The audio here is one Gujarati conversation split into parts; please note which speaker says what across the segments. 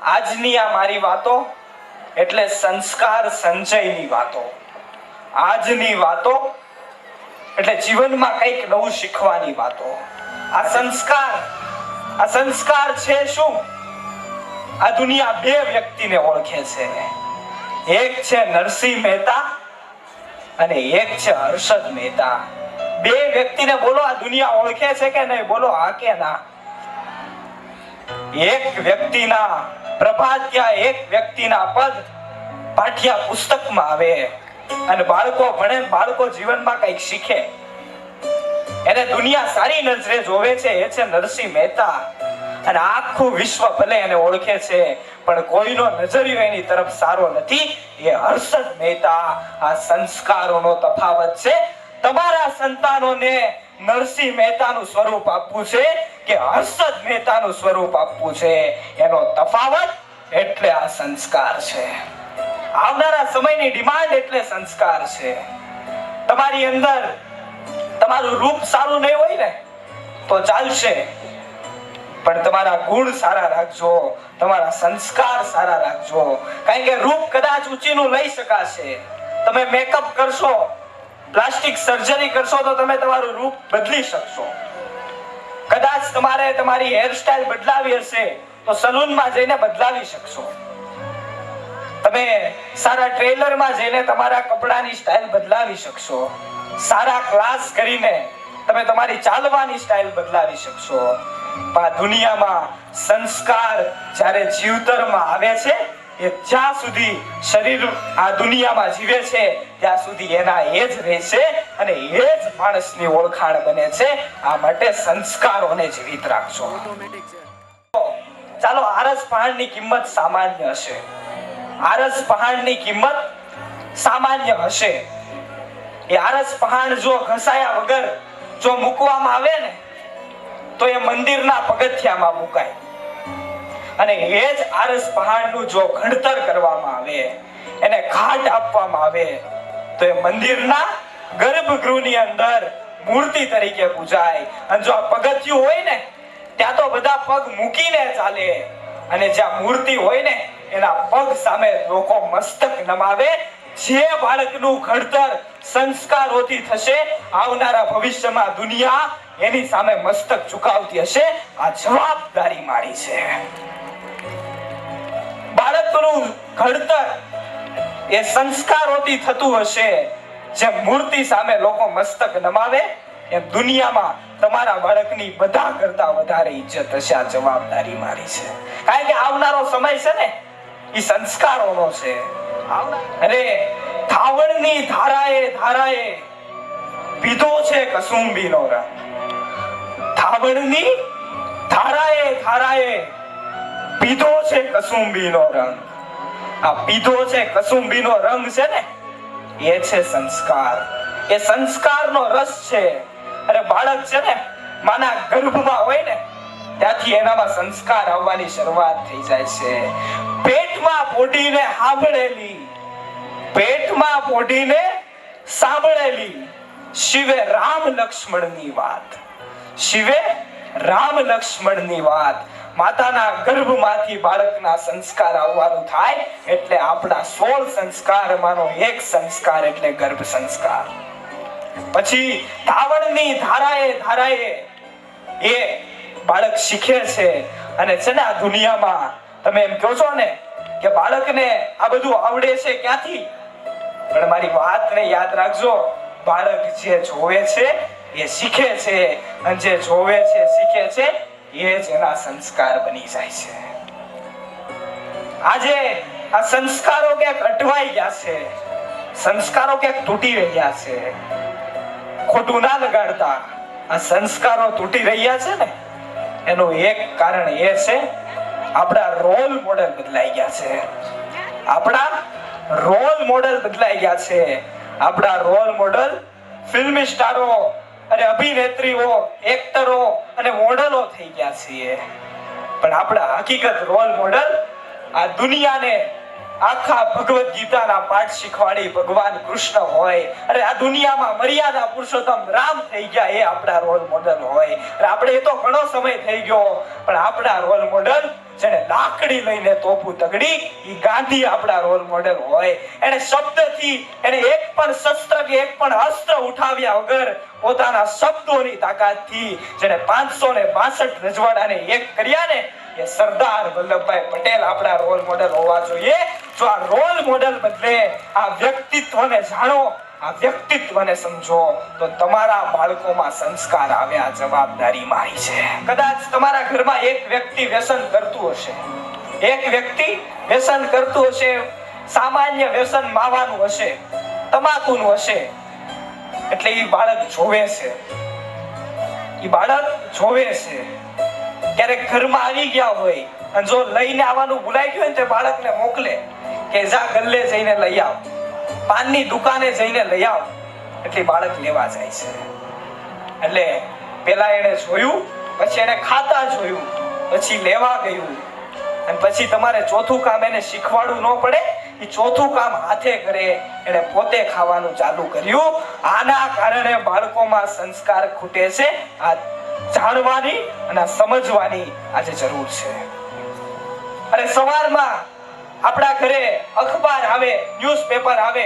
Speaker 1: આજની આ મારી વાતો એટલે સંસ્કાર સંચયની વાતો. આજની વાતો એટલે જીવનમાં કંઈક નવું શીખવાની વાતો. આ સંસ્કાર છે શું? આ દુનિયા બે વ્યક્તિને ઓળખે છે. એક છે નરસિંહ મહેતા અને એક છે હર્ષદ મહેતા. બે વ્યક્તિને બોલો આ દુનિયા ઓળખે છે કે નહીં? બોલો હા કે ના. એક વ્યક્તિના પ્રભાત્યા, એક વ્યક્તિના પદ પાઠ્ય પુસ્તકમાં આવે અને બાળકો ભણે, બાળકો જીવનમાં કંઈક શીખે. એને દુનિયા સારી નજરે જોવે છે, એ છે નરસિંહ મહેતા. અને આખું વિશ્વ ભલે એને ઓળખે છે પણ કોઈનો નજરિયો એની તરફ સારો નથી, એ હર્ષદ મહેતા. આ સંસ્કારોનો તફાવત છે. તમારા સંતાનોને નરસિંહ મહેતાનું સ્વરૂપ આપવું છે કે હર્ષદ મહેતાનું સ્વરૂપ આપવું છે, એનો તફાવત એટલે આ સંસ્કાર છે. આવનારા સમયની ડિમાન્ડ એટલે સંસ્કાર છે. તમારી અંદર તમારું રૂપ સારું નહીં હોય ને તો ચાલશે, પણ તમારા ગુણ સારા રાખજો, તમારા સંસ્કાર સારા રાખજો. કારણ કે રૂપ કદાચ ઊંચીનું લઈ શકાશે. તમે મેકઅપ કરશો, પ્લાસ્ટિક સર્જરી કરશો તો તમે તમારું રૂપ બદલી શકશો. કદાચ તમારે તમારી હેરસ્ટાઇલ બદલાવી હશે તો સલૂનમાં જઈને બદલાવી શકશો. તમે સારા ટ્રેલરમાં જઈને તમારા કપડાની સ્ટાઇલ બદલાવી શકશો. સારા ક્લાસ કરીને તમે તમારી ચાલવાની સ્ટાઇલ બદલાવી શકશો. આ દુનિયામાં સંસ્કાર જ્યારે જીવતરમાં આવે છે, એ જ્યાં સુધી શરીર આ દુનિયામાં જીવે છે ત્યાં સુધી એના એ જ રહેશે અને એ જ માણસની ઓળખાણ બને છે. આ માટે સંસ્કારોને જીવિત રાખજો. ચાલો, આરસ પહાણની કિંમત સામાન્ય હશે. આરસ પહાણની કિંમત સામાન્ય હશે. એ આરસ પહાણ જો ઘસાયા વગર જો મૂકવામાં આવે ને તો એ મંદિરના પગથિયામાં મુકાય. અને એ જ આરસ પહાણનું જો ઘડતર કરવામાં આવે, એને ઘાટ આપવામાં આવે તો એ મંદિરના ગર્ભગૃહની અંદર મૂર્તિ તરીકે પૂજાય. અને જો આ પગથિયું હોય ને ત્યાં તો બધા પગ મૂકીને ચાલે, અને જ્યાં મૂર્તિ હોય ને એના પગ સામે લોકો મસ્તક નમાવે. જે બાળકનું ઘડતર સંસ્કારોથી થશે, આવનારા ભવિષ્યમાં દુનિયા એની સામે મસ્તક ઝુકાવતી હશે. આ જવાબદારી મારી છે. બાળકનું ઘડતર એ સંસ્કારોથી થતું હશે. જે મૂર્તિ સામે લોકો મસ્તક નમાવે, એ દુનિયામાં તમારા બાળકની બધા કરતા વધારે ઇજ્જત હશે. આ જવાબદારી મારી છે. કારણ કે આવનારો સમય છે ને એ સંસ્કારોનો છે. અરે ધાવણની ધારાએ પીધો છે કસુંબીનો રંગ. ધાવણની ધારાએ પીધો છે કસુંબીનો રંગ. આ પીધો છે કસુંબીનો રંગ છે ને, એ છે સંસ્કાર. એ સંસ્કારનો રસ છે. અરે બાળક છે ને માના ગર્ભમાં હોય ને ત્યાંથી એનામાં સંસ્કાર આવવાની શરૂઆત થઈ જાય છે. પેટમાં પોઢીને સાંભળેલી શિવે રામ લક્ષ્મણની વાત માતાના ગર્ભમાંથી બાળકના સંસ્કાર આવવાનું થાય એટલે આપણા 16 સંસ્કારમાંનો એક સંસ્કાર એટલે ગર્ભ સંસ્કાર. પછી ધાવણની ધારાએ એ બાળક શીખે છે. અને છે ને આ દુનિયામાં તમે એમ કહો છો ને કે બાળકને આ બધું આવડે છે ક્યાંથી? પણ મારી વાતને યાદ રાખજો, બાળક જે જોવે છે એ શીખે છે, અને જે જોવે છે શીખે છે એ જ એના સંસ્કાર બની જાય છે. આજે આ સંસ્કારો ક્યાંક અટવાઈ ગયા છે, સંસ્કારો ક્યાંક તૂટી રહ્યા છે. ખોટું ના લગાડતા. આ સંસ્કારો તૂટી રહ્યા છે ને એનું એક કારણ એ છે આપણા રોલ મોડેલ બદલાઈ ગયા છે. આપણા રોલ મોડેલ બદલાઈ ગયા છે. આપણા રોલ મોડેલ ફિલ્મી સ્ટારો અને અભિનેત્રીઓ, એક્ટરો અને મોડેલો થઈ ગયા છીએ. પણ આપણા હકીકત રોલ મોડેલ આ દુનિયાને આખા ભગવદ ગીતાના પાઠ શીખવાડી ભગવાન કૃષ્ણ હોય, અરે આ દુનિયામાં મર્યાદા પુરુષોત્તમ રામ થઈ ગયા, એ આપણા રોલ મોડેલ હોય. આપણે એ તો ઘણો સમય થઈ ગયો, પણ આપણા રોલ મોડેલ જેને લાકડી લઈને તોપું તગડી, ઈ ગાંધી આપણા રોલ મોડેલ હોય. એને શબ્દથી, એને એક પણ શસ્ત્ર કે એક પણ અસ્ત્ર ઉઠાવ્યા વગર પોતાના શબ્દોની તાકાતથી જેને 562 રજવાડાને એક કર્યા ને, એ સરદાર વલ્લભભાઈ પટેલ આપણા રોલ મોડેલ હોવા જોઈએ. જો આ રોલ મોડેલ બદલે આ વ્યક્તિત્વને જાણો, આ વ્યક્તિત્વને સમજો, તો તમારા બાળકોમાં સંસ્કાર આવે. આ જવાબદારી મારી છે. કદાચ તમારા ઘરમાં એક વ્યક્તિ વ્યસન કરતું હશે, એક વ્યક્તિ વ્યસન કરતું હશે, સામાન્ય વ્યસન માવાનું હશે, તમાકુનું હશે, એટલે એ બાળક જોવે છે, એ બાળક જોવે છે. ક્યારેક ઘરમાં આવી ગયા હોય અને જો લઈને આવવાનું ભૂલાઈ ગયું ને, તે બાળકને મોકલે કે જા ગલ્લે જઈને લઈ આવ, પાનની દુકાને જઈને લઈ આવ, એટલે બાળક લેવા જાય છે. એટલે પેલા એને જોયું, પછી એને ખાતા જોયું, પછી લેવા ગયું, અને પછી તમારે ચોથું કામ એને શીખવાડવું ન પડે, એ ચોથું કામ હાથે કરે, એને પોતે ખાવાનું ચાલુ કર્યું. આના કારણે બાળકોમાં સંસ્કાર ખૂટે છે. આ જાણવાની અને સમજવાની આજે જરૂર છે. અને સવારમાં આપણા ઘરે અખબાર આવે, ન્યૂઝપેપર આવે,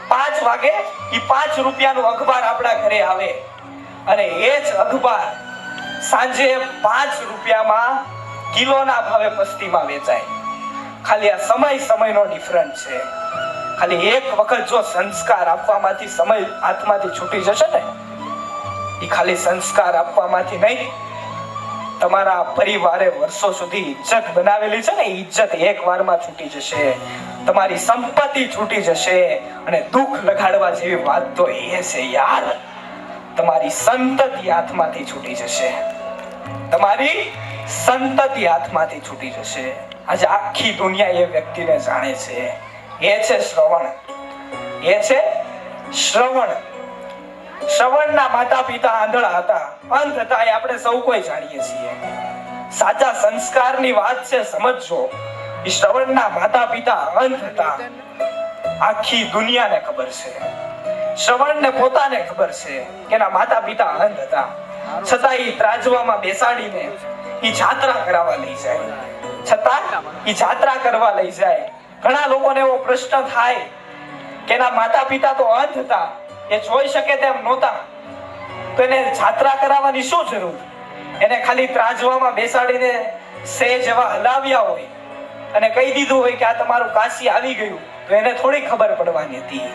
Speaker 1: 5 વાગે ઈ 5 રૂપિયાનું અખબાર આપણા ઘરે આવે, અને એ જ અખબાર સાંજે 5 રૂપિયામાં કિલોના ભાવે પસ્તીમાં વેચાય. ખાલી આ સમયનો ડિફરન્સ છે. ખાલી એક વખત જો સંસ્કાર આપવામાંથી સમય હાથમાંથી છૂટી જશે ને, એ ખાલી સંસ્કાર આપવામાંથી નહીં, તમારા પરિવારે વર્ષો સુધી ઇજ્જત બનાવેલી છે ને, ઇજ્જત એક વારમાં છૂટી જશે. તમારી સંપત્તિ છૂટી જશે. અને દુઃખ લગાડવા જેવી વાત તો એ છે યાર, તમારી સંતતિ હાથમાંથી છૂટી જશે. તમારી સંતતિ હાથમાંથી છૂટી જશે. આજે આખી દુનિયા એ વ્યક્તિને જાણે છે. એ છે શ્રવણ. એ છે શ્રવણ. શ્રવણના માતા પિતા આંધળા હતા, અંધ હતા, એ આપણે સૌ કોઈ જાણીએ છીએ. સાચા સંસ્કારની વાત છે, સમજજો. એ શ્રવણના માતા પિતા અંધ હતા, આખી દુનિયાને ખબર છે. શ્રવણને પોતાને ખબર છે કે એના માતા પિતા અંધ હતા, છતાં એ ત્રાજવામાં બેસાડીને એ જાત્રા કરાવવા લઈ જાય. છતાં એ જાત્રા કરવા લઈ જાય. ઘણા લોકોને એવો પ્રશ્ન થાય કે એના માતા પિતા તો અંધ હતા, એ જોઈ શકે તેમ નહોતા, તો એને જાત્રા કરાવવાની શું જરૂર? એને ખાલી ત્રાજવામાં બેસાડીને સેજ એવા હલાવ્યા હોય અને કહી દીધું હોય કે આ તમારું કાશી આવી ગયું, તો એને થોડી ખબર પડવાની હતી.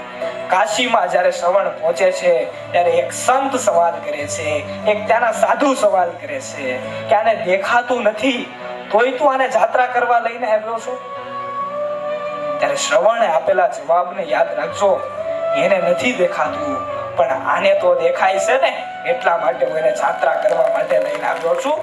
Speaker 1: કાશીમાં જ્યારે શ્રવણ પહોંચે છે ત્યારે એક સંત સવાલ કરે છે, એક ત્યાંના સાધુ સવાલ કરે છે કે આને દેખાતું નથી, તોય તું આને જાત્રા કરવા લઈને આવ્યો છો? ત્યારે શ્રવણે આપેલા જવાબને યાદ રાખજો. એને નથી દેખાતું, પણ આને તો દેખાય છે ને, એટલા માટે હું એને જાત્રા કરવા માટે લઈને આવ્યો છું.